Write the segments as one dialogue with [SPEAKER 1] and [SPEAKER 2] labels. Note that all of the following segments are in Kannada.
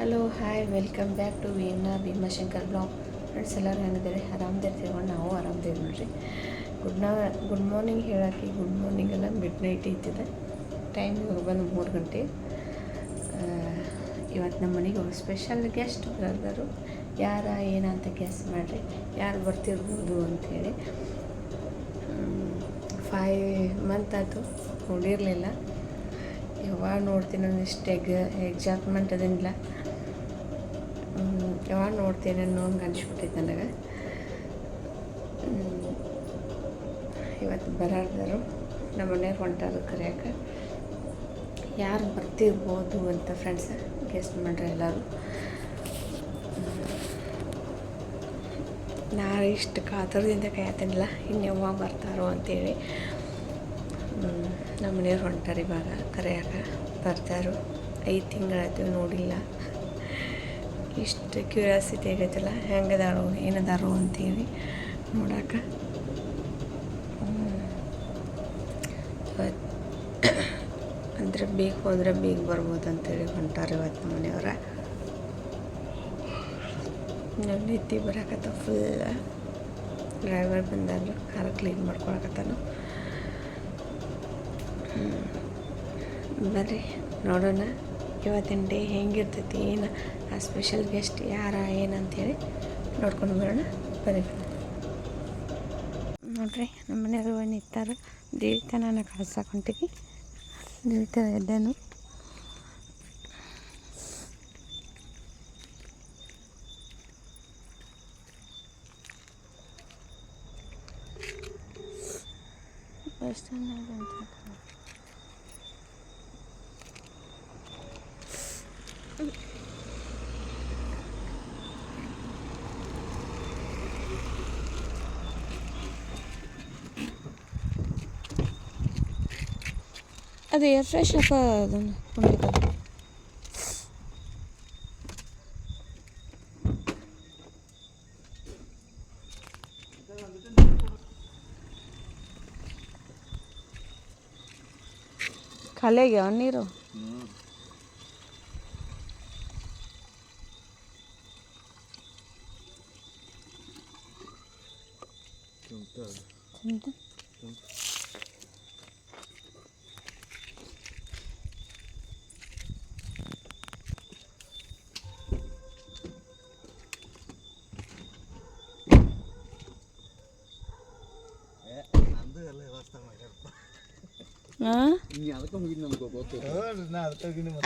[SPEAKER 1] Hello hi welcome back to Bhimashankar blog. Friends ಎಲ್ಲರೂ ಹೆಂಗಿದ್ದಾರೆ? ಆರಾಮದಿರ್ತೀವಿ. ನಾವು ಆರಾಮದೇವಿ ನೋಡ್ರಿ. ಗುಡ್ ಮಾರ್ನಿಂಗ್ ಹೇಳೋಕ್ಕೆ ಗುಡ್ ಮಾರ್ನಿಂಗ್ ಎಲ್ಲ ಮಿಡ್ ನೈಟ್ ಐತಿದೆ. ಟೈಮ್ ಇವಾಗ ಬಂದು 3 ಗಂಟೆ. ಇವತ್ತು ನಮ್ಮ ಮನೆಗೆ ಒಂದು ಸ್ಪೆಷಲ್ ಗೆಸ್ಟ್ ಬರೋರು. ಯಾರ ಏನಂತ ಗೆಸ್ ಮಾಡಿರಿ, ಯಾರು ಬರ್ತಿರ್ಬೋದು ಅಂಥೇಳಿ. 5 ಮಂತ್ ಆಯಿತು ನೋಡಿರಲಿಲ್ಲ. ಯಾವಾಗ ನೋಡ್ತೀನಿ ಅನ್ನೋ ಎಕ್ಸಾಕ್ಟ್ಮೆಂಟ್ ಅದೇನಿಲ್ಲ, ಯಾವಾಗ ನೋಡ್ತೀನಿ ಅನ್ನೋ ಹಂಗೆ ಅನಿಸ್ಬಿಟ್ಟೈತೆ ನನಗೆ. ಇವತ್ತು ಬರೋರು ನಮ್ಮ ಮನೆಯವ್ರು ಹೊಂಟಾರು ಕರೆಯೋಕೆ. ಯಾರು ಬರ್ತಿರ್ಬೋದು ಅಂತ ಫ್ರೆಂಡ್ಸ್ ಗೆಸ್ಟ್ ಮಾಡ್ರಿ ಎಲ್ಲರೂ. ನಾನು ಇಷ್ಟು ಕಾತರದಿಂದ ಕಾಯ್ತೀನಿಲ್ಲ ಇನ್ನು ಯಾವಾಗ ಬರ್ತಾರೋ ಅಂತೇಳಿ. ನಮ್ಮ ಮನೆಯವ್ರು ಹೊಂಟಾರೆ ಇವಾಗ ಕರೆಯೋಕೆ. ಬರ್ತಾರೋ 5 ತಿಂಗಳಾಯ್ತು ನೋಡಿಲ್ಲ. ಇಷ್ಟು ಕ್ಯೂರಿಯಾಸಿಟಿ ಆಗೈತಲ್ಲ, ಹೆಂಗದಾರೋ ಏನದಾರೋ ಅಂತೇಳಿ ನೋಡೋಕೆ. ಅಂದರೆ ಬೇಗ ಹೋದರೆ ಬೇಗ ಬರ್ಬೋದು ಅಂತೇಳಿ ಹೊಂಟಾರೆ ಇವತ್ತು ನಮ್ಮ ಮನೆಯವ್ರ. ನಮ್ಮ ನಿದ್ದೆ ಬರೋಕತ್ತ ಫುಲ್. ಡ್ರೈವರ್ ಬಂದಾದ್ರು ಕಾರ್ ಕ್ಲೀನ್ ಮಾಡ್ಕೊಳಕತ್ತಾನು. ಬರ್ರಿ ನೋಡೋಣ ಇವತ್ತಿನ ಡೇ ಹೆಂಗಿರ್ತೈತಿ, ಏನು ಆ ಸ್ಪೆಷಲ್ ಗೆಸ್ಟ್ ಯಾರ ಏನಂತೇಳಿ ನೋಡ್ಕೊಂಡು ಬರೋಣ. ಬರ್ರಿ ನೋಡ್ರಿ, ನಮ್ಮ ಮನೆಯವರು ನಿಂತಾರೆ. ದೇವತನ ಕಳ್ಸಕ್ಕೆ ಹೊಂಟಿವಿ. ದೇವತ ಎದ್ದೇನು ಬಸ್ ಸ್ಟ್ಯಾಂಡ್ ಅಂತ. ಅದು ಏರ್ ಫ್ರೆಶ್ ಅಪ್ಪ, ಅದನ್ನು ಕುಂಡಿದ್ದು ಖಾಲಿ ಆಗ್ಯಾವ ನೀರು.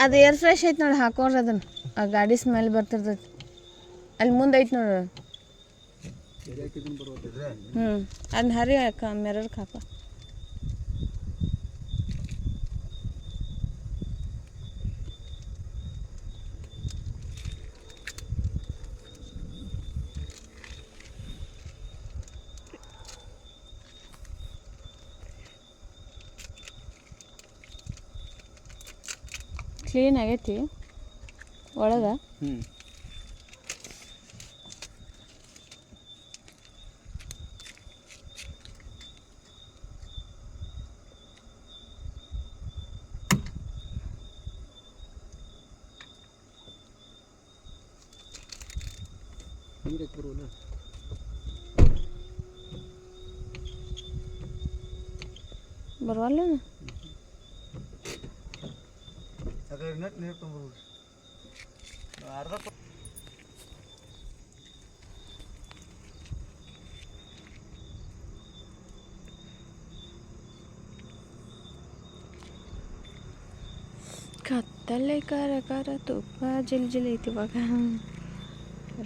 [SPEAKER 1] ಅದು ಏರ್ ಫ್ರೆಶ್ ಐತೆ ನೋಡಿ, ಹಾಕೋರಿ ಅದನ್ನು. ಆ ಗಾಡಿ ಸ್ಮೆಲ್ ಬರ್ತಿರ್ತೈತಿ. ಅಲ್ಲಿ ಮುಂದೆ ಐತೆ ನೋಡ್ರಿ. ಅದನ್ನ ಹರಿ ಹಾಕ, ಮಿರರ್ಗೆ ಹಾಕ. ಕ್ಲೀನ್ ಆಗೈತಿ ಒಳಗೆ. ಬರವಲ್ಲ ನೀರು ತುಂಬ ಅರ್ಧ ಕತ್ತಲೆ ಕರ ಕರ ತುಪ್ಪ ಜಲ್ ಐತಿ ಇವಾಗ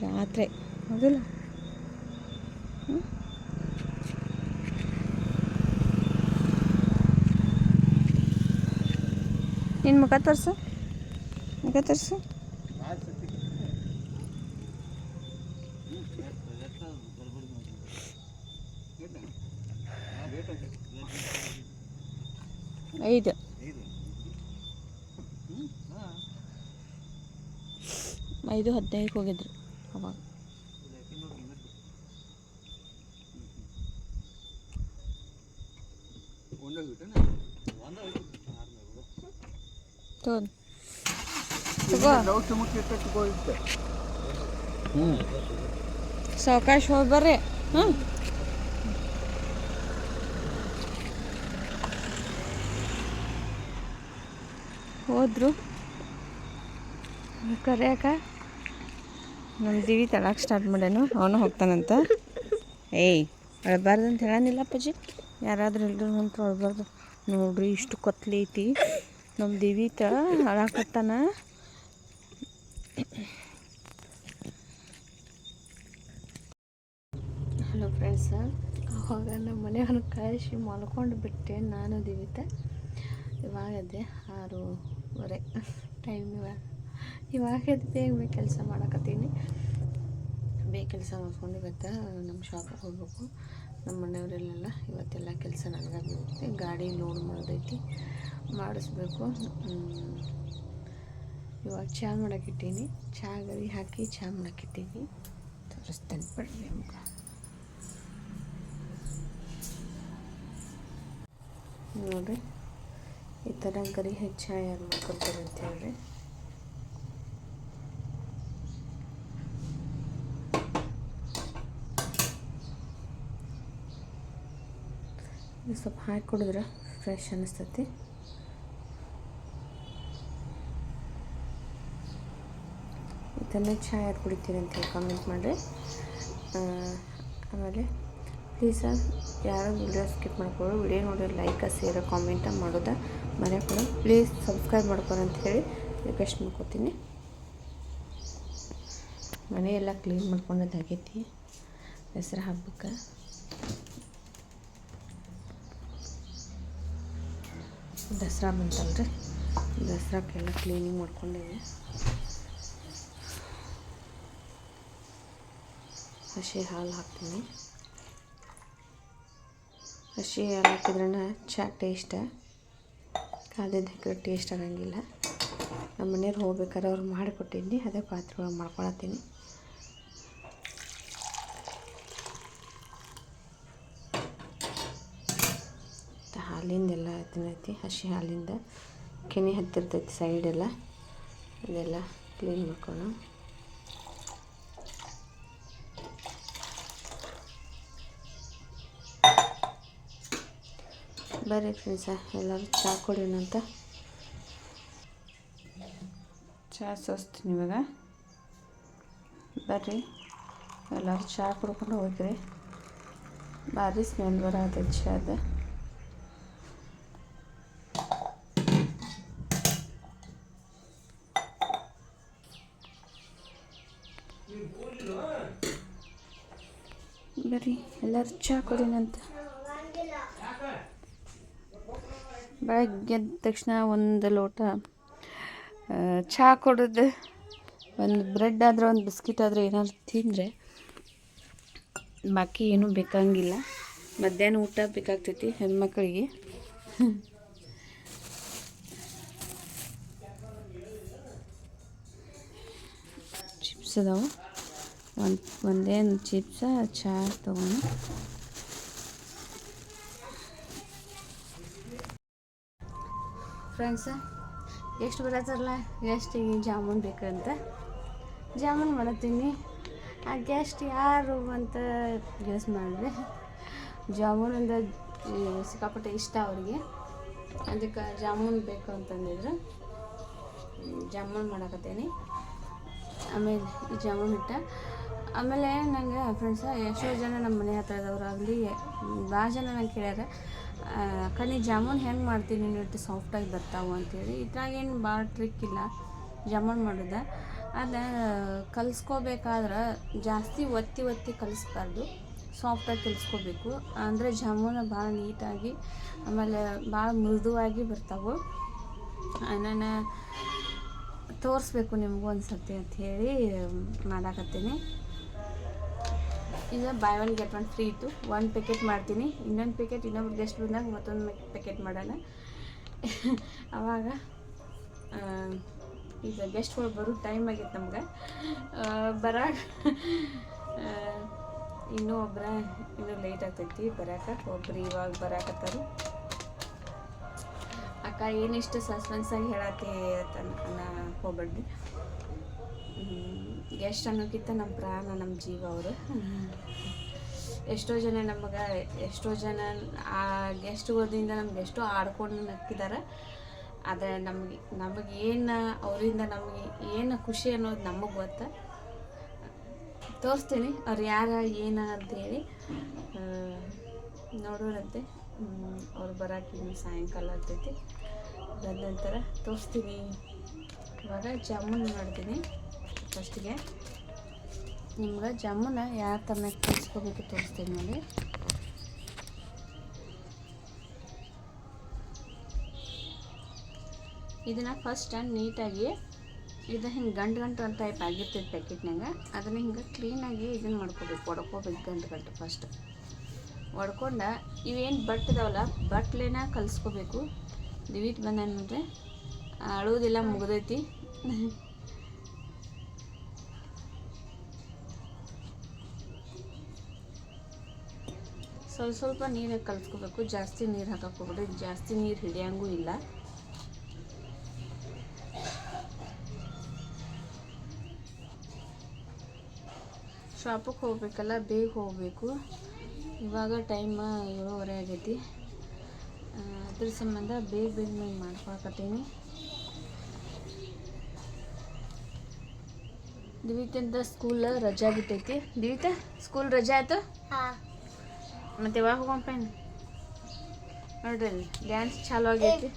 [SPEAKER 1] ರಾತ್ರಿ, ಹೌದಿಲ್ಲ? ನಿನ್ನ ಮುಖ ತೋರಿಸು, ಮುಖ ತೋರಿಸು. ಐದು 5:15 ಹೋಗಿದ್ರು ಅವಾಗ. ತೊಗೊಂಡು ಸಾವಕಾಶ ಹೋಗಿ ಬರ್ರಿ. ಹೋದ್ರು ಕರೆಯಾಕ ನಮ್ಮ ದಿವಿ ತಳಕ್ಕೆ ಸ್ಟಾರ್ಟ್ ಮಾಡ್ಯಾನು. ಅವನು ಹೋಗ್ತಾನಂತ. ಏಯ್ ಅಳಬಾರ್ದು ಅಂತ ಹೇಳಾನಿಲ್ಲ ಅಪ್ಪಾಜಿ. ಯಾರಾದ್ರೂ ಎಲ್ಲರೂ ನಂತರ ಅಳಬಾರ್ದು. ನೋಡ್ರಿ ಇಷ್ಟು ಕತ್ಲೆ ಐತಿ. ನಮ್ಮ ದಿವಿ ಅಳಾಕತ್ತಾನ. ಹಲೋ ಫ್ರೆಂಡ್ಸ, ಅವಾಗ ನಮ್ಮ ಮನೆಯವ್ರನ್ನ ಕಳಿಸಿ ಮಲ್ಕೊಂಡು ಬಿಟ್ಟೆ ನಾನು ದಿವಿತ. ಇವಾಗದೆ 6:30 ಟೈಮ್. ಇವಾಗ ಬೇಗ ಕೆಲಸ ಮಾಡಕತ್ತೀನಿ. ಬೇಗ ಕೆಲಸ ಮಾಡ್ಕೊಂಡು ಇವತ್ತು ನಮ್ಮ ಶಾಪಿಗೆ ಹೋಗ್ಬೇಕು. ನಮ್ಮ ಮನೆಯವರೆಲ್ಲ ಇವತ್ತೆಲ್ಲ ಕೆಲಸ ನನಗೆ ಬೀಳುತ್ತೆ. ಗಾಡಿ ಲೋಡ್ ಮಾಡೋದೈತಿ, ಮಾಡಿಸ್ಬೇಕು. ಇವಾಗ ಚಹಾ ಮಾಡೋಕ್ಕಿಟ್ಟೀನಿ. ಚಹಾ ಗರಿ ಹಾಕಿ ಚಹಾ ಮಾಡೋಕ್ಕಿಟ್ಟೀನಿ. ತೋರಿಸ್ತೇನೆ ಬಿಡ್ರಿ ನಮ್ಗೆ. ನೋಡಿರಿ, ಈ ಥರ ಗರಿ ಹೆಚ್ಚು ಚಹಾ ಯಾರು ಮಾಡ್ಕೊತಾರೆ ಅಂತ ಹೇಳ್ರಿ. ಇದು ಸ್ವಲ್ಪ ಹಾಕಿ ಕುಡಿದ್ರೆ ಫ್ರೆಶ್ ಅನ್ನಿಸ್ತೈತಿ. ಇದನ್ನೇ ಚಹಾ ಯಾರು ಕುಡಿತೀರಿ ಅಂತೇಳಿ ಕಾಮೆಂಟ್ ಮಾಡಿರಿ. ಆಮೇಲೆ ಪ್ಲೀಸ್ ಯಾರು ವಿಡಿಯೋ ಸ್ಕಿಪ್ ಮಾಡ್ಕೊಳ್ಳಿ. ವಿಡಿಯೋ ನೋಡಿ ಲೈಕ್, ಶೇರ್, ಕಾಮೆಂಟ ಮಾಡೋದ ಮರೆಯಕೊಡು. ಪ್ಲೀಸ್ ಸಬ್ಸ್ಕ್ರೈಬ್ ಮಾಡ್ಕೊರಿ ಅಂತ ಹೇಳಿ ರಿಕ್ವೆಸ್ಟ್ ಮಾಡ್ಕೊತೀನಿ. ಮನೆಯೆಲ್ಲ ಕ್ಲೀನ್ ಮಾಡ್ಕೊಂಡದ್ದಾಗೈತಿ ದಸರಾ ಹಬ್ಬಕ್ಕೆ. ದಸರಾ ಬಂತಲ್ರಿ, ದಸರಾಕ್ಕೆಲ್ಲ ಕ್ಲೀನಿಂಗ್ ಮಾಡ್ಕೊಂಡೇವಿ. ಹಸಿ ಹಾಲು ಹಾಕ್ತೀನಿ. ಹಸಿ ಹಾಲು ಹಾಕಿದ್ರೇ ಚಹಾ ಟೇಸ್ಟ್. ಕಾದಿದ್ದು ಹಾಕಿದ್ರೆ ಟೇಸ್ಟ್ ಆಗಂಗಿಲ್ಲ. ನಮ್ಮ ಮನೆಯವ್ರು ಹೋಗ್ಬೇಕಾದ್ರೆ ಅವ್ರು ಮಾಡಿಕೊಟ್ಟಿದ್ನಿ, ಅದೇ ಪಾತ್ರೆ ಒಳಗೆ ಮಾಡ್ಕೊಳತ್ತೀನಿ. ಹಾಲಿಂದೆಲ್ಲ ತಿನ್ನೈತಿ. ಹಸಿ ಹಾಲಿಂದ ಕೆನೆ ಹತ್ತಿರ್ತೈತಿ ಸೈಡೆಲ್ಲ. ಇದೆಲ್ಲ ಕ್ಲೀನ್ ಮಾಡ್ಕೊಂಡು ಬರ್ರಿ ಫ್ರೆಂಡ್ಸ, ಎಲ್ಲರೂ ಚಹಾ ಕೊಡೋಣ ಅಂತ. ಚಹಾ ಸೋಸ್ತೀನಿ ಇವಾಗ. ಬರ್ರಿ ಎಲ್ಲರೂ ಚಹಾ ಕುಡ್ಕೊಂಡು ಹೋಗ್ರಿ. ಭಾರಿ ಸ್ಮೆಲ್ ಬರತೈತಿ ಚಹಾದ. ಬರ್ರಿ ಎಲ್ಲರೂ ಚಹಾ ಕೊಡೋಣಂತ. ಬೆಳಗ್ಗೆ ಎದ್ದ ತಕ್ಷಣ ಒಂದು ಲೋಟ ಚಹಾ ಕೊಡೋದು, ಒಂದು ಬ್ರೆಡ್ ಆದ್ರೆ ಒಂದು ಬಿಸ್ಕಿಟ್ ಆದರೆ ಏನಾದ್ರು ತಿಂದರೆ ಬಾಕಿ ಏನೂ ಬೇಕಾಗಿಲ್ಲ. ಮಧ್ಯಾಹ್ನ ಊಟ ಬೇಕಾಗ್ತೈತಿ ಹೆಣ್ಮಕ್ಳಿಗೆ. ಚಿಪ್ಸ್ ಅದಾವೆ, ಒಂದೇನು ಚಿಪ್ಸ ಚಹಾ ತೊಗೊಂಡು. ಫ್ರೆಂಡ್ಸ, ಎಷ್ಟು ಬರತ್ತಾರಲ್ಲ ಗೆಸ್ಟಿಗೆ ಜಾಮೂನ್ ಬೇಕಂತ ಜಾಮೂನ್ ಮಾಡತ್ತೀನಿ. ಆ ಗೆಸ್ಟ್ ಯಾರು ಅಂತ ಗೆಸ್ ಮಾಡಿದ್ರೆ ಜಾಮೂನ್ ಅಂದ್ರೆ ಸಿಕ್ಕಾಪಟ್ಟೆ ಇಷ್ಟ ಅವ್ರಿಗೆ. ಅದಕ್ಕೆ ಜಾಮೂನ್ ಬೇಕು ಅಂತಂದಿದ್ರು. ಜಾಮೂನ್ ಮಾಡಕತ್ತೀನಿ. ಆಮೇಲೆ ಈ ಜಾಮೂನ್ ಹಿಟ್ಟ. ಆಮೇಲೆ ನನಗೆ ಫ್ರೆಂಡ್ಸ ಎಷ್ಟೋ ಜನ ನಮ್ಮ ಮನೆ ಹತ್ರದವ್ರಾಗಲಿ ಭಾಳ ಜನ ನಂಗೆ ಕೇಳ್ಯಾರ, ಅಕ್ಕ ನೀ ಜಾಮೂನ್ ಹೆಂಗೆ ಮಾಡ್ತೀನಿ ನೀನು ಸಾಫ್ಟಾಗಿ ಬರ್ತಾವೆ ಅಂತೇಳಿ. ಇದ್ರಾಗೇನು ಭಾಳ ಟ್ರಿಕ್ ಇಲ್ಲ ಜಾಮೂನ್ ಮಾಡೋದು. ಅದು ಕಲಿಸ್ಕೋಬೇಕಾದ್ರೆ ಜಾಸ್ತಿ ಒತ್ತಿ ಕಲಿಸ್ಬಾರ್ದು, ಸಾಫ್ಟಾಗಿ ಕಲಿಸ್ಕೋಬೇಕು. ಅಂದರೆ ಜಾಮೂನು ಭಾಳ ನೀಟಾಗಿ ಆಮೇಲೆ ಭಾಳ ಮೃದುವಾಗಿ ಬರ್ತಾವೆ. ನಾನು ತೋರಿಸ್ಬೇಕು ನಿಮಗೂ ಒಂದು ಸರ್ತಿ ಅಂಥೇಳಿ ಮಾಡಾಕತ್ತೀನಿ. ಈಗ ಬೈ 1 get 1 ಫ್ರೀ ಇತ್ತು. 1 ಪ್ಯಾಕೆಟ್ ಮಾಡ್ತೀನಿ, ಇನ್ನೊಂದು ಪ್ಯಾಕೆಟ್ ಇನ್ನೊಬ್ರು ಗೆಸ್ಟ್ ಬಂದಾಗ ಮತ್ತೊಂದು ಪ್ಯಾಕೆಟ್ ಮಾಡೋಣ. ಆವಾಗ ಈಗ ಗೆಸ್ಟ್ಗಳು ಬರೋ ಟೈಮ್ ಆಗಿತ್ತು ನಮ್ಗೆ. ಬರಾಗ ಇನ್ನೂ ಲೇಟ್ ಆಗ್ತೈತಿ ಬರೋಕೆ. ಒಬ್ರು ಇವಾಗ ಬರಾಕತ್ತಾರು. ಅಕ್ಕ ಏನಿಷ್ಟು ಸಸ್ಪೆನ್ಸಾಗಿ ಹೇಳತ್ತಿ ಅಂತ ಹೋಗ್ಬೇಡ್ರಿ. ಗೆಸ್ಟ್ ಅನ್ನೋಕ್ಕಿಂತ ನಮ್ಮ ಪ್ರಾಣ, ನಮ್ಮ ಜೀವ ಅವರು. ಎಷ್ಟೋ ಜನ ಆ ಗೆಸ್ಟ್ಗಳಿಂದ ನಮ್ಗೆ ಎಷ್ಟೋ ಆಡ್ಕೊಂಡು ನಕ್ಕಿದ್ದಾರೆ. ಆದರೆ ನಮಗೆ ಏನು ಅವರಿಂದ ನಮಗೆ ಏನು ಖುಷಿ ಅನ್ನೋದು ನಮಗೆ ಗೊತ್ತ. ತೋರಿಸ್ತೀನಿ ಅವ್ರು ಯಾರು ಏನು ಅಂತೇಳಿ, ನೋಡೋರಂತೆ. ಅವ್ರು ಬರೋಕೆ ಇನ್ನು ಸಾಯಂಕಾಲ ಆಗ್ತೈತಿ. ಬಂದ ನಂತರ ತೋರಿಸ್ತೀನಿ. ಇವಾಗ ಜಾಮೂನ್ ಮಾಡ್ತೀನಿ. ಫಸ್ಟಿಗೆ ನಿಮ್ಗೆ ಜಾಮೂನ ಯಾವ ಥರ ಕಲಿಸ್ಕೋಬೇಕು ತೋರಿಸ್ತೀನಿ ನೋಡಿ. ಇದನ್ನು ಫಸ್ಟ್ ನೀಟಾಗಿ ಇದು ಹಿಂಗೆ ಗಂಟು ಒಂದು ಟೈಪ್ ಆಗಿರ್ತೈತೆ ಪ್ಯಾಕೆಟ್ನಾಗ. ಅದನ್ನು ಹಿಂಗೆ ಕ್ಲೀನಾಗಿ ಇದನ್ನು ಮಾಡ್ಕೋಬೇಕು, ಒಡ್ಕೋಬೇಕು ಗಂಟು ಫಸ್ಟ್. ಒಡ್ಕೊಂಡು ಇವೇನು ಬಟ್ಟಿದಾವಲ್ಲ, ಬಟ್ಲೇನ ಕಲಿಸ್ಕೋಬೇಕು. ದಿವಿಟ್ ಬಂದ್ರೆ ಅಳುವುದಿಲ್ಲ, ಮುಗ್ದೈತಿ. ಸ್ವಲ್ಪ ನೀರಾಗಿ ಕಲಿಸ್ಕೋಬೇಕು. ಜಾಸ್ತಿ ನೀರು ಹಾಕಕ್ಕೆ ಹೋಗ್ಬಿಡ್ರಿ, ಜಾಸ್ತಿ ನೀರು ಹಿಡಿಯಂಗೂ ಇಲ್ಲ. ಶಾಪಿಗೆ ಹೋಗ್ಬೇಕಲ್ಲ, ಬೇಗ ಹೋಗಬೇಕು. ಇವಾಗ ಟೈಮ್ 7:30 ಆಗೈತಿ. ಅದ್ರ ಸಂಬಂಧ ಬೇಗ ಮಾಡ್ಕೊಳಕತ್ತೀನಿ. ದಿವಿತಂದ ಸ್ಕೂಲ್ ರಜಾ ಬಿಟ್ಟೈತಿ. ದಿವಿತ ಸ್ಕೂಲ್ ರಜಾ ಆಯ್ತು. ಮತ್ತೆ ಯಾವಾಗ ಹೋಗೋಣ ನೋಡ್ರಿ, ಡ್ಯಾನ್ಸ್ ಚಾಲು ಆಗೈತಿ.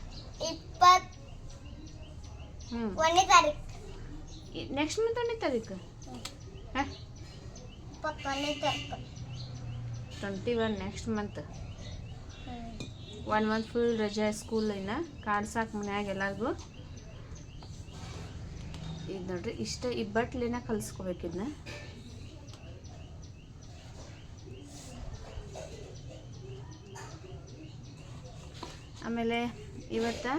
[SPEAKER 2] 21ನೇ ತಾರೀಕು,
[SPEAKER 1] ನೆಕ್ಸ್ಟ್ ಮಂತ್ 1ನೇ ತಾರೀಕು. 21 ನೆಕ್ಸ್ಟ್ ಮಂತ್. 1 ಮಂತ್ ಫುಲ್ ರಜಾ ಸ್ಕೂಲ್. ಇನ್ನು ಕಾಡ್ಸಾಕ ಮನ್ಯಾಗ ಎಲ್ಲರಿಗೂ. ಇದು ನೋಡ್ರಿ, ಇಷ್ಟ ಈ ಬಟ್ಲಿನ ಕಲಿಸ್ಕೋಬೇಕು. ಇದನ್ನ ಆಮೇಲೆ ಇವತ್ತು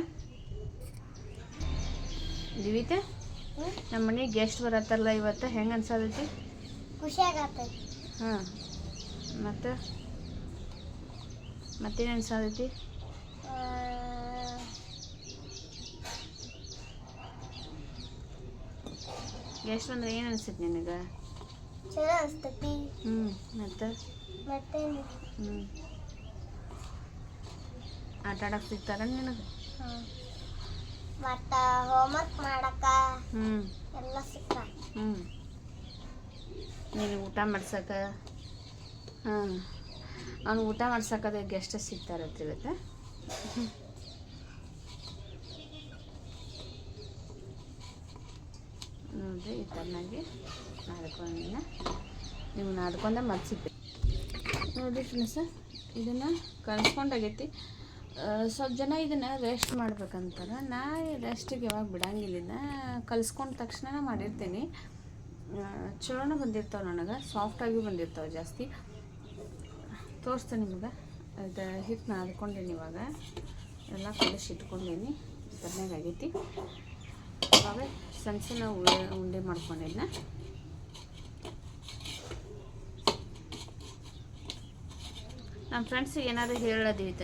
[SPEAKER 1] ದಿವಿತ ನಮ್ಮ ಮನೆಗೆ ಗೆಸ್ಟ್ ಬರತ್ತಾರಲ್ಲ, ಇವತ್ತು ಹೆಂಗೆ ಅನ್ಸತೈತಿ?
[SPEAKER 2] ಖುಷಿಯಾಗತ್ತೈತಿ.
[SPEAKER 1] ಹಾಂ, ಮತ್ತೇನು ಅನ್ಸತೈತಿ? ಗೆಸ್ಟ್ ಬಂದ್ರೆ ಏನು ಅನಿಸ್ತೈತಿ ನಿನಗೆ?
[SPEAKER 2] ಚಲೋ ಅನಿಸ್ತೈತಿ.
[SPEAKER 1] ಮತ್ತೆ ಆಟ ಆಡಕ್ಕೆ ಸಿಗ್ತಾರ ನಿನಗೆ?
[SPEAKER 2] ಮತ್ತು ಹೋಮ್ವರ್ಕ್ ಮಾಡಕ್ಕ ಎಲ್ಲ ಸಿಗ್ತಾರ.
[SPEAKER 1] ನೀನು ಊಟ ಮಾಡ್ಸಕ್ಕ, ಅವ್ನು ಊಟ ಮಾಡ್ಸಕ್ಕದ ಗೆಸ್ಟ್ ಸಿಗ್ತಾರಂತ ಇವತ್ತು. ನೋಡಿರಿ, ಈ ಥರನಾಗಿ ನಾಡ್ಕೊಂಡಿನ ನೀವು ನಾಡ್ಕೊಂಡ ಮತ್ತೆ ಸಿಗ್ಬೇಕು. ನೋಡಿರಿ ಫ್ರೆಂಡ್ಸ, ಇದನ್ನು ಕಲಿಸ್ಕೊಂಡಾಗೈತಿ. ಸ್ವಲ್ಪ ಜನ ಇದನ್ನು ರೆಸ್ಟ್ ಮಾಡ್ಬೇಕಂತಾರೆ. ನಾ ರೆಸ್ಟಿಗೆ ಯಾವಾಗ ಬಿಡಂಗಿಲ್ಲ. ಕಲಿಸ್ಕೊಂಡ ತಕ್ಷಣ ಮಾಡಿರ್ತೀನಿ. ಚಲೋನ ಬಂದಿರ್ತಾವೆ, ನನಗೆ ಸಾಫ್ಟಾಗಿ ಬಂದಿರ್ತಾವೆ ಜಾಸ್ತಿ. ತೋರಿಸ್ತೇನೆ ನಿಮ್ಗೆ. ಇದು ಹಿಟ್ಟು ನಾದ್ಕೊಂಡೀನಿ. ಇವಾಗ ಎಲ್ಲ ಕಲಿಸಿ ಇಟ್ಕೊಂಡೀನಿ. ತಣ್ಣಗೆ ಆಗೈತಿ. ಇವಾಗ ಸಣ್ಣ ಉಂಡೆ ಮಾಡ್ಕೊಂಡಿದ್ನ. ನಮ್ಮ ಫ್ರೆಂಡ್ಸಿಗೆ ಏನಾದ್ರು ಹೇಳೋದಿವಿತ.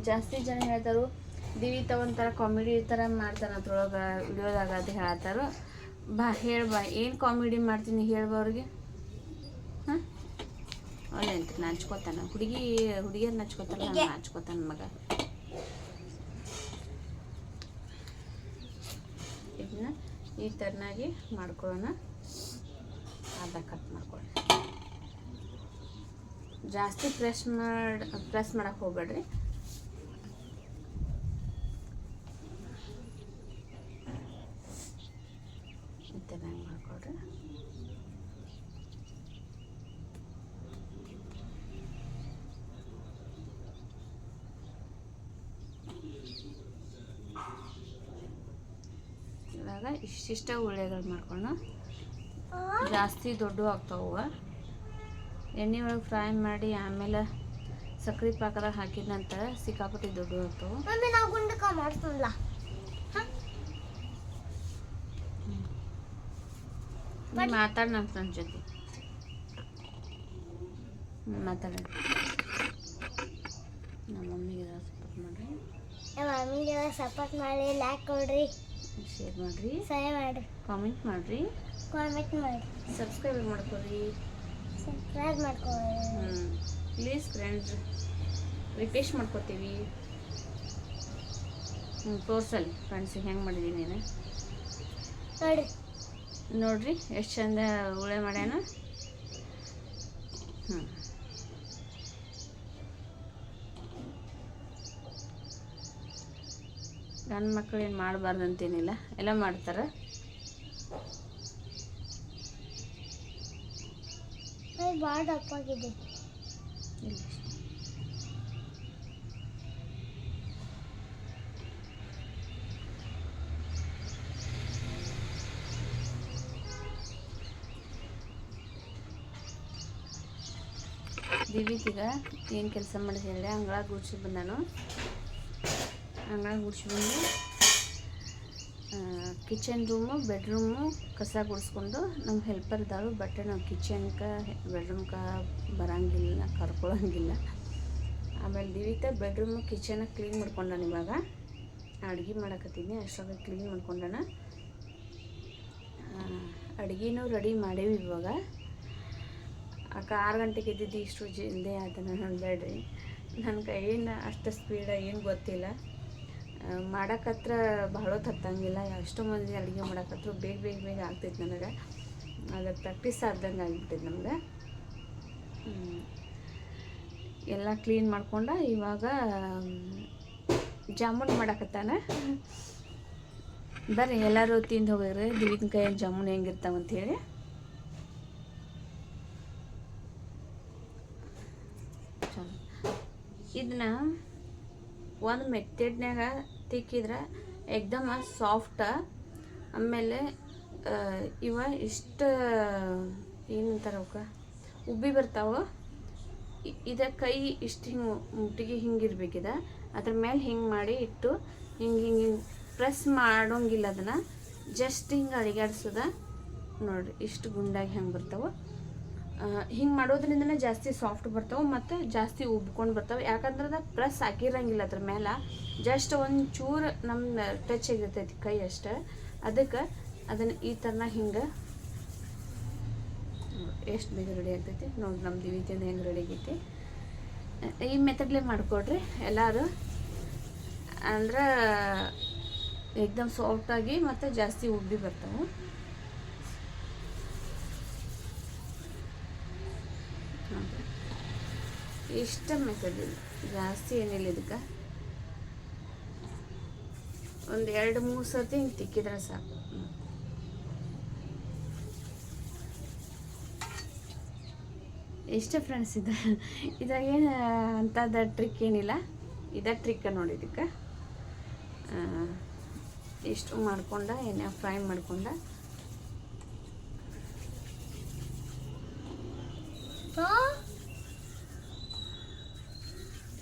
[SPEAKER 1] ಜಾಸ್ತಿ ಜನ ಹೇಳ್ತಾರೋ ದಿವಿತ ಒಂಥರ ಕಾಮಿಡಿ ಥರ ಮಾಡ್ತಾನೆ ಅದ್ರೊಳಗೆ ವಿಡಿಯೋದಾಗ ಅದು ಹೇಳ್ತಾರೋ. ಹೇಳ್ಬಾ, ಏನು ಕಾಮಿಡಿ ಮಾಡ್ತೀನಿ ಹೇಳ್ಬಾ ಅವ್ರಿಗೆ. ಹಾಂ, ಒಳ್ಳೆ ಅಂತ ನಾಚ್ಕೋತಾನೆ. ಹುಡುಗಿಯರು ನಾಚ್ಕೋತಾರ, ನಾನು ನಾಚ್ಕೋತಾನೆ ಮಗ. ಇದನ್ನ ಈ ಥರನಾಗಿ ಮಾಡ್ಕೊಳ್ಳೋಣ. ಅರ್ಧ ಕಟ್ ಮಾಡ್ಕೊಳ್ಳಿ. ಜಾಸ್ತಿ ಪ್ರೆಸ್ ಮಾಡಕ್ಕೆ ಹೋಗ್ಬೇಡ್ರಿ. ಈ ಥರ ಮಾಡ್ಕೊಳ್ರಿ. ಇವಾಗ ಇಷ್ಟಿಷ್ಟ ಉಳ್ಳೆಗಳು ಮಾಡ್ಕೊಂಡು ಜಾಸ್ತಿ ದೊಡ್ಡ ಆಗ್ತಾವ. ಎಣ್ಣೆ ಒಳಗೆ ಫ್ರೈ ಮಾಡಿ ಆಮೇಲೆ ಸಕ್ರೆ ಪಾಕದಾಗ ಹಾಕಿದ ನಂತರ ಸಿಕ್ಕಾಪಟ್ಟಿ ದೊಡ್ಡ ಆಗ್ತಾವೆ. ಮಾತಾಡ ನನ್ನ ಫ್ರೆಂಡ್ ಜೊತೆ ಮಾತಾಡ. ನಮ್ಮ ಮಮ್ಮಿಗೆ ಸಪೋರ್ಟ್ ಮಾಡಿರಿ.
[SPEAKER 2] ಸಪೋರ್ಟ್ ಮಾಡಿ ಲೈಕ್ ಕೊಡ್ರಿ,
[SPEAKER 1] ಶೇರ್ ಮಾಡಿರಿ, ಕಾಮೆಂಟ್ ಮಾಡಿರಿ, ಸಬ್ಸ್ಕ್ರೈಬ್ ಮಾಡ್ಕೊರಿ. ಪ್ಲೀಸ್ ಫ್ರೆಂಡ್ಸ್, ರಿಕ್ವೆಸ್ಟ್ ಮಾಡ್ಕೊತೀವಿ. ತೋರ್ಸಲ್ಲಿ ಫ್ರೆಂಡ್ಸಿಗೆ ಹೆಂಗೆ ಮಾಡಿದ್ದೀನಿ ನಾನು ನೋಡ್ರಿ ಎಷ್ಟು ಚಂದ ಉಳೆ ಮಾಡ್ಯಾನ. ಗಂಡು ಮಕ್ಕಳು ಏನು ಮಾಡಬಾರ್ದು ಅಂತೇನಿಲ್ಲ, ಎಲ್ಲ ಮಾಡ್ತಾರೆ.
[SPEAKER 2] ಭಾಳ ದಪ್ಪಾಗಿದೆ.
[SPEAKER 1] ದಿವ್ಯಕೀಗ ಏನು ಕೆಲಸ ಮಾಡಿ ಹೇಳಿದೆ, ಅಂಗಳ ಗುಡ್ಸಿ ಬಂದಾನು. ಅಂಗಳ ಗುಡ್ಸಿ ಬಂದು ಕಿಚನ್ ರೂಮು ಬೆಡ್ರೂಮು ಕಸ ಗುಡಿಸ್ಕೊಂಡು ನಮ್ಮ ಹೆಲ್ಪರ್ ಇದ್ದಾಳು. ಬಟ್ ನಾವು ಕಿಚನ್ಗೆ ಬೆಡ್ರೂಮ್ಗೆ ಬರೋಂಗಿಲ್ಲ, ಕರ್ಕೊಳಂಗಿಲ್ಲ. ಆಮೇಲೆ ದಿವಿತ ಬೆಡ್ರೂಮು ಕಿಚನ್ ಕ್ಲೀನ್ ಮಾಡ್ಕೊಂಡಾನ. ಇವಾಗ ಅಡುಗೆ ಮಾಡಕತ್ತೀನಿ, ಅಷ್ಟೊಂದು ಕ್ಲೀನ್ ಮಾಡ್ಕೊಂಡಾನ. ಅಡುಗೆನೂ ರೆಡಿ ಮಾಡೇವಿ. ಇವಾಗ ಅಕ್ಕ 6 ಗಂಟೆಗೆ ಎದ್ದಿದ್ದು ಇಷ್ಟು ಜಲ್ದಿ ಆಯ್ತು. ನಾನು ಬೇಡ್ರಿ, ನನ್ನ ಕೈಯಿಂದ ಅಷ್ಟು ಸ್ಪೀಡ ಏನು ಗೊತ್ತಿಲ್ಲ. ಮಾಡೋಕ್ಕತ್ರ ಭಾಳ ಹೊತ್ತು ಹತ್ತಂಗಿಲ್ಲ. ಎಷ್ಟೋ ಮಂದಿ ಅಡುಗೆ ಮಾಡೋಕ್ಕತ್ರ ಬೇಗ ಬೇಗ ಬೇಗ ಆಗ್ತೈತೆ ನನಗೆ. ಅದು ಪ್ರಾಕ್ಟೀಸ್ ಆದಂಗೆ ಆಗಿಬಿಟ್ಟೈತೆ ನಮ್ಗೆ. ಎಲ್ಲ ಕ್ಲೀನ್ ಮಾಡ್ಕೊಂಡು ಇವಾಗ ಜಾಮೂನ್ ಮಾಡಕತ್ತಾನ. ಬರ್ರಿ ಎಲ್ಲರೂ ತಿಂದು ಹೋಗ್ರಿ ದಿವಿನ ಕೈಯಲ್ಲಿ ಜಾಮೂನ್ ಹೆಂಗಿರ್ತಾವಂಥೇಳಿ. ಇದನ್ನ ಒಂದು ಮೆಥಡ್ನಾಗ ತಿಕ್ಕಿದ್ರೆ ಎಕ್ದಮ ಸಾಫ್ಟ. ಆಮೇಲೆ ಇವ ಇಷ್ಟು ಏನಂತಾರೆ ಅವಕ್ಕೆ ಉಬ್ಬಿ ಬರ್ತಾವೆ. ಕೈ ಇಷ್ಟು ಹಿಂಗೆ ಮುಟ್ಟಿಗೆ ಹಿಂಗಿರ್ಬೇಕಿದೆ. ಅದ್ರ ಮೇಲೆ ಹಿಂಗೆ ಮಾಡಿ ಇಟ್ಟು ಹಿಂಗೆ ಹಿಂಗೆ ಪ್ರೆಸ್ ಮಾಡೋಂಗಿಲ್ಲ. ಅದನ್ನು ಜಸ್ಟ್ ಹಿಂಗೆ ಅಡಿಗಾಡ್ಸೋದ ನೋಡಿರಿ. ಇಷ್ಟು ಗುಂಡಾಗಿ ಹೆಂಗೆ ಬರ್ತಾವೆ. ಹಿಂಗೆ ಮಾಡೋದ್ರಿಂದನೇ ಜಾಸ್ತಿ ಸಾಫ್ಟ್ ಬರ್ತಾವೆ ಮತ್ತು ಜಾಸ್ತಿ ಉಬ್ಕೊಂಡು ಬರ್ತಾವೆ. ಯಾಕಂದ್ರೆ ಅದು ಪ್ರೆಸ್ ಹಾಕಿರಂಗಿಲ್ಲ ಅದ್ರ ಮೇಲೆ, ಜಸ್ಟ್ ಒಂದು ಚೂರು ನಮ್ಮ ಟಚ್ ಆಗಿರ್ತೈತಿ ಕೈ ಅಷ್ಟೇ. ಅದಕ್ಕೆ ಅದನ್ನು ಈ ಥರನ ಹಿಂಗೆ ಎಷ್ಟು ಬೇಗ ರೆಡಿ ಆಗ್ತೈತಿ ನೋಡಿ. ನಮ್ಮ ದಿವಿತಿಯಿಂದ ಹೆಂಗೆ ರೆಡಿ ಆಗೈತಿ. ಈ ಮೆಥಡ್ಲೇ ಮಾಡಿಕೊಡ್ರಿ ಎಲ್ಲರೂ. ಅಂದ್ರೆ ಏಕ್ದಮ್ ಸಾಫ್ಟಾಗಿ ಮತ್ತು ಜಾಸ್ತಿ ಉಬ್ಬಿ ಬರ್ತಾವೆ. ಇಷ್ಟ ಮೆಥಡ್ ಇಲ್ಲ, ಜಾಸ್ತಿ ಏನಿಲ್ಲ. ಇದಕ್ಕೆ ಒಂದು 2-3 ಸರ್ತಿ ಹಿಂಗೆ ತಿಕ್ಕಿದ್ರೆ ಸಾಕು. ಇಷ್ಟ ಫ್ರೆಂಡ್ಸ್. ಇದಾಗೇನು ಅಂಥದ್ದು ಟ್ರಿಕ್ ಏನಿಲ್ಲ. ಇದೇ ಟ್ರಿಕ್ ನೋಡಿ. ಇದಕ್ಕೆ ಇಷ್ಟು ಮಾಡ್ಕೊಂಡ ಎಣ್ಣೆ ಫ್ರೈ ಮಾಡ್ಕೊಂಡ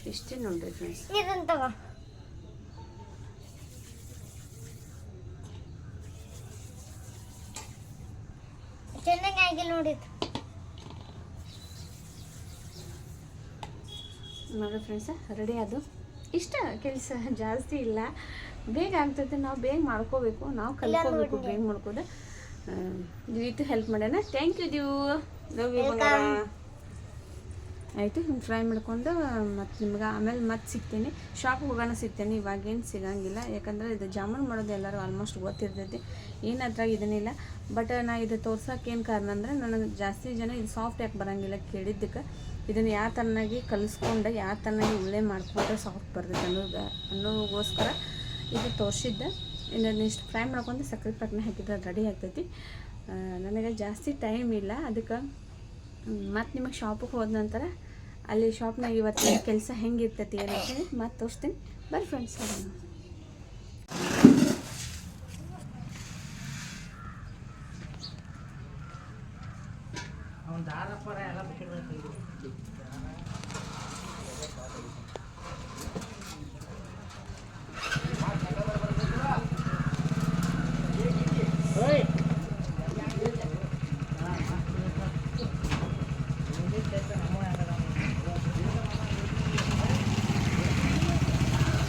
[SPEAKER 1] ಇಷ್ಟೇ ನೋಡ್ರಿ ಫ್ರೆಂಡ್ಸ್.
[SPEAKER 2] ಚೆನ್ನಾಗಿ ಆಗಿಲ್ಲ ನೋಡಿ
[SPEAKER 1] ಫ್ರೆಂಡ್ಸ, ರೆಡಿ ಅದು. ಇಷ್ಟ ಕೆಲಸ ಜಾಸ್ತಿ ಇಲ್ಲ, ಬೇಗ ಆಗ್ತೈತೆ. ನಾವು ಬೇಗ ಮಾಡ್ಕೋಬೇಕು, ನಾವು ಕಲ್ತ್ಕೋಬೇಕು ಬೇಗ ಮಾಡ್ಕೋದು. ದಿವಿತು ಹೆಲ್ಪ್ ಮಾಡೋಣ. Thank you Divu, love you. ಆಯಿತು, ಹಿಂಗೆ ಫ್ರೈ ಮಾಡ್ಕೊಂಡು ಮತ್ತು ನಿಮ್ಗೆ ಆಮೇಲೆ ಮತ್ತೆ ಸಿಗ್ತೀನಿ. ಶಾಪಿಗೆ ಹೋಗೋಣ ಸಿಗ್ತೇನೆ. ಇವಾಗೇನು ಸಿಗೋಂಗಿಲ್ಲ, ಯಾಕಂದರೆ ಇದು ಜಾಮೂನ್ ಮಾಡೋದು ಎಲ್ಲರೂ ಆಲ್ಮೋಸ್ಟ್ ಗೊತ್ತಿರ್ತೈತಿ. ಏನು ಅದ್ರಾಗ ಇದನ್ನಿಲ್ಲ. ಬಟ್ ನಾ ಇದು ತೋರ್ಸೋಕೆ ಏನು ಕಾರಣ ಅಂದರೆ, ನನಗೆ ಜಾಸ್ತಿ ಜನ ಇದು ಸಾಫ್ಟ್ ಯಾಕೆ ಬರೋಂಗಿಲ್ಲ ಕೇಳಿದ್ದಕ್ಕೆ ಇದನ್ನು ಯಾವ ಥರನಾಗಿ ಕಲಿಸ್ಕೊಂಡು ಯಾವ ಥರನಾಗಿ ಉಳ್ಳೆ ಮಾಡಿಕೊಂಡ್ರೆ ಸಾಫ್ಟ್ ಬರ್ತೈತೆ ಅನ್ನೋಗೋಸ್ಕರ ಇದು ತೋರಿಸಿದ್ದೆ. ಇನ್ನೊಂದು ಇಷ್ಟು ಫ್ರೈ ಮಾಡ್ಕೊಂಡು ಸಕ್ಕರೆ ಪಾಕನ ಹಾಕಿದ್ರೆ ರೆಡಿ ಆಗ್ತೈತಿ. ನನಗೆ ಜಾಸ್ತಿ ಟೈಮ್ ಇಲ್ಲ, ಅದಕ್ಕೆ ಮತ್ತು ನಿಮಗೆ ಶಾಪಿಗೆ ಹೋದ ನಂತರ ಅಲ್ಲಿ ಶಾಪ್ನಾಗ ಇವತ್ತು ಕೆಲಸ ಹೆಂಗಿರ್ತೈತಿ ಏನಂತೇಳಿ ಮತ್ತೆ ತೋರಿಸ್ತೀನಿ. ಬರ್ರಿ ಫ್ರೆಂಡ್ಸ್.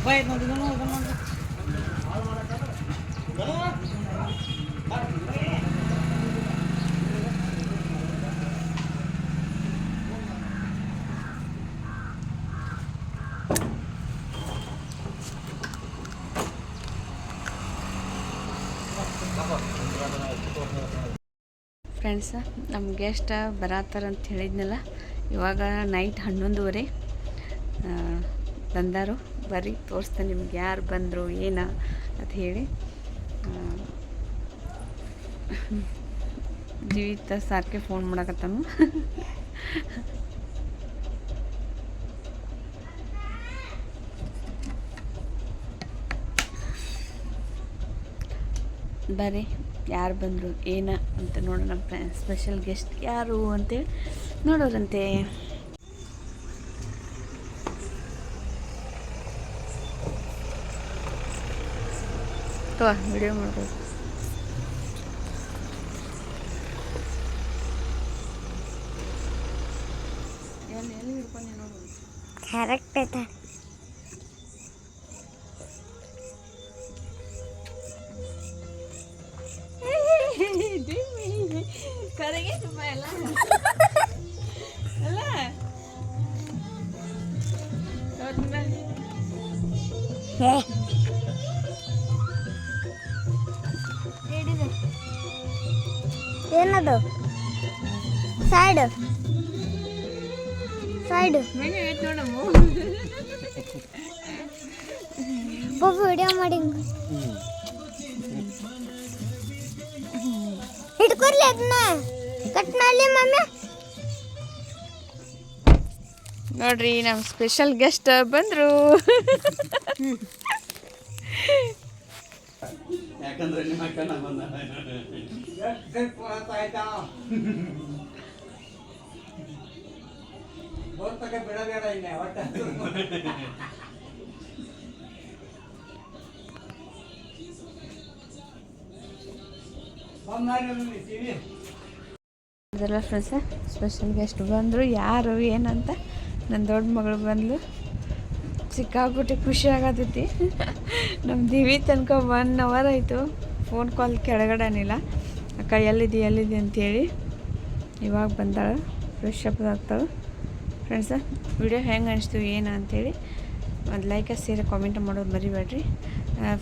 [SPEAKER 3] Baik, nanti
[SPEAKER 1] ಫ್ರೆಂಡ್ಸ, ನಮ್ಮ ಗೆಸ್ಟ್ ಬರತ್ತಾರಂತ ಹೇಳಿದ್ನಲ್ಲ, ಇವಾಗ ನೈಟ್ 11:30 ಬಂದಾರು. ಬರ್ರಿ ತೋರಿಸ್ತೇನೆ ನಿಮ್ಗೆ ಯಾರು ಬಂದರು ಏನ ಅಂತ ಹೇಳಿ. ಜೀವಿತ ಸಾರ್ಕೆ ಫೋನ್ ಮಾಡಕತ್ತಾನು. ಬರ್ರಿ ಯಾರು ಬಂದರು ಏನ ಅಂತ ನೋಡೋಣ. ಸ್ಪೆಷಲ್ ಗೆಸ್ಟ್ ಯಾರು ಅಂತೇಳಿ ನೋಡೋರಂತೆ. ವಿಡಿಯೋ ಮಾಡ್ಬೋದು. ಎಲ್ಲಿ ಹಿಡ್ಕೊಂಡು ನೋಡು.
[SPEAKER 2] ಕರೆಕ್ಟ್ ಐತೆ.
[SPEAKER 1] ಕರೆಗೆ ತುಂಬ ಎಲ್ಲ ಅಲ್ಲ
[SPEAKER 2] ಏನದು? ಸೈಡ್ ಸೈಡ್
[SPEAKER 1] ನೋಡಮ್ಮ
[SPEAKER 2] ವಿಡಿಯೋ ಮಾಡಿ ಹಿಡ್ಕೊರ್ಲಿ, ಅದನ್ನ ಕಟ್ ಮಾಡಲಿ ಮಮ್ಮಿ.
[SPEAKER 1] ನೋಡ್ರಿ, ನಮ್ಮ ಸ್ಪೆಷಲ್ ಗೆಸ್ಟ್ ಬಂದರು.
[SPEAKER 3] ಯಾಕಂದ್ರೆ ನಿಮ್ಮ ಅಕ್ಕನ ಬಂದ ಬಿಡಬೇಡ ಇಲ್ಲ ಒಟ್ಟ
[SPEAKER 1] ಅದೆಲ್ಲ ಫ್ರೆಂಡ್ಸ, ಸ್ಪೆಷಲ್ ಗೆಸ್ಟ್ ಬಂದರು. ಯಾರು ಏನಂತ ನನ್ನ ದೊಡ್ಡ ಮಗಳು ಬಂದ್ಲು. ಸಿಕ್ಕಾಬಿಟ್ಟು ಖುಷಿ ಆಗತೈತಿ. ನಮ್ಮ ದಿವಿ ತನಕ 1 hour ಆಯಿತು ಫೋನ್ ಕಾಲ್ ಕೆಳಗಡೆನಿಲ್ಲ. ಅಕ್ಕ ಎಲ್ಲಿದೆ ಅಂತೇಳಿ ಇವಾಗ ಬಂದಾಳು. ಫ್ರೆಶ್ ಅಪ್ ಆಗ್ತಾಳೆ. ಫ್ರೆಂಡ್ಸ, ವಿಡಿಯೋ ಹೆಂಗೆ ಅನಿಸ್ತು ಏನು ಅಂಥೇಳಿ ಒಂದು ಲೈಕ್ ಸೇರಿ ಕಾಮೆಂಟ್ ಮಾಡೋದು ಮರಿಬೇಡ್ರಿ.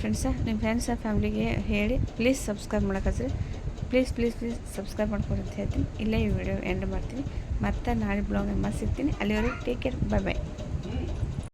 [SPEAKER 1] ಫ್ರೆಂಡ್ಸ, ನಿಮ್ಮ ಫ್ರೆಂಡ್ಸ ಫ್ಯಾಮ್ಲಿಗೆ ಹೇಳಿ ಪ್ಲೀಸ್ ಸಬ್ಸ್ಕ್ರೈಬ್ ಮಾಡೋಕ್ಕಾದ್ರೆ ಪ್ಲೀಸ್ ಸಬ್ಸ್ಕ್ರೈಬ್ ಮಾಡ್ಕೊಡಿ ಅಂತ ಹೇಳ್ತೀನಿ. ಇಲ್ಲೇ ಈ ವಿಡಿಯೋ ಎಂಡ್ ಮಾಡ್ತೀನಿ. ಮತ್ತೆ ನಾಳೆ ಬ್ಲಾಗ್ ಸಿಗ್ತೀನಿ. ಅಲ್ಲಿವರೆಗೆ ಟೇಕ್ ಕೇರ್, ಬೈ.